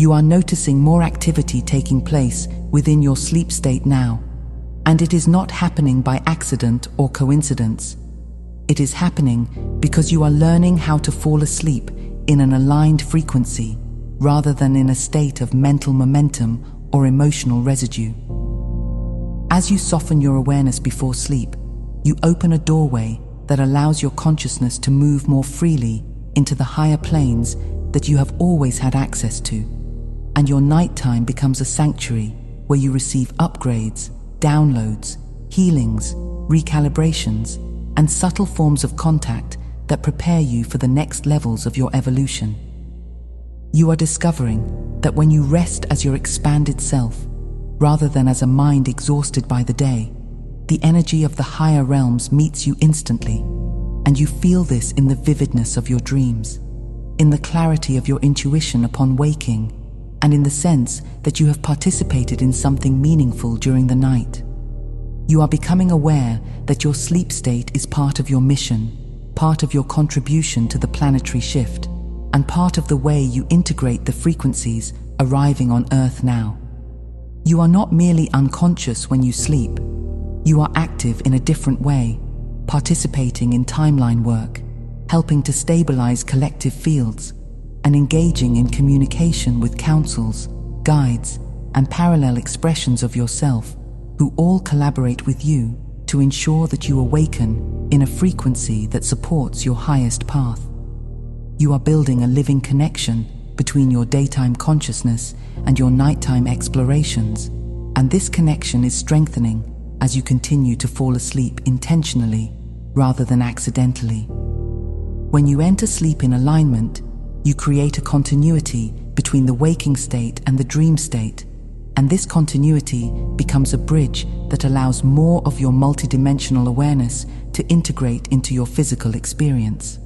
You are noticing more activity taking place within your sleep state now, and it is not happening by accident or coincidence. It is happening because you are learning how to fall asleep in an aligned frequency rather than in a state of mental momentum or emotional residue. As you soften your awareness before sleep, you open a doorway that allows your consciousness to move more freely into the higher planes that you have always had access to, and your nighttime becomes a sanctuary where you receive upgrades, downloads, healings, recalibrations, and subtle forms of contact that prepare you for the next levels of your evolution. You are discovering that when you rest as your expanded self, rather than as a mind exhausted by the day, the energy of the higher realms meets you instantly, and you feel this in the vividness of your dreams, in the clarity of your intuition upon waking, and in the sense that you have participated in something meaningful during the night. You are becoming aware that your sleep state is part of your mission, part of your contribution to the planetary shift, and part of the way you integrate the frequencies arriving on Earth now. You are not merely unconscious when you sleep. You are active in a different way, participating in timeline work, helping to stabilize collective fields, and engaging in communication with councils, guides, and parallel expressions of yourself, who all collaborate with you to ensure that you awaken in a frequency that supports your highest path. You are building a living connection between your daytime consciousness and your nighttime explorations, and this connection is strengthening as you continue to fall asleep intentionally rather than accidentally. When you enter sleep in alignment, you create a continuity between the waking state and the dream state, and this continuity becomes a bridge that allows more of your multidimensional awareness to integrate into your physical experience.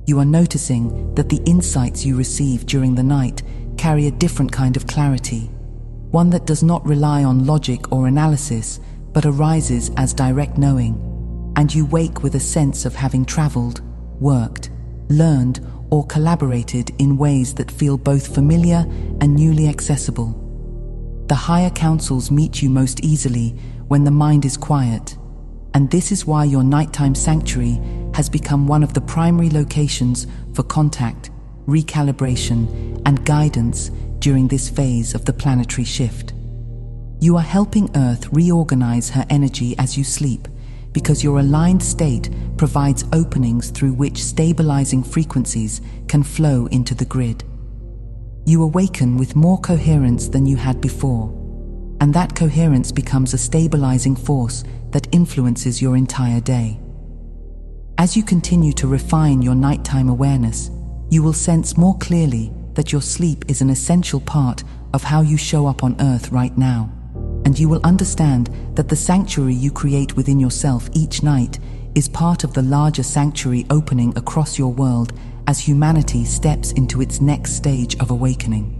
You are noticing that the insights you receive during the night carry a different kind of clarity, one that does not rely on logic or analysis, but arises as direct knowing, and you wake with a sense of having traveled, worked, learned, or collaborated in ways that feel both familiar and newly accessible. The higher councils meet you most easily when the mind is quiet, and this is why your nighttime sanctuary has become one of the primary locations for contact, recalibration, and guidance during this phase of the planetary shift. You are helping Earth reorganize her energy as you sleep, because your aligned state provides openings through which stabilizing frequencies can flow into the grid. You awaken with more coherence than you had before, and that coherence becomes a stabilizing force that influences your entire day. As you continue to refine your nighttime awareness, you will sense more clearly that your sleep is an essential part of how you show up on Earth right now, and you will understand that the sanctuary you create within yourself each night is part of the larger sanctuary opening across your world as humanity steps into its next stage of awakening.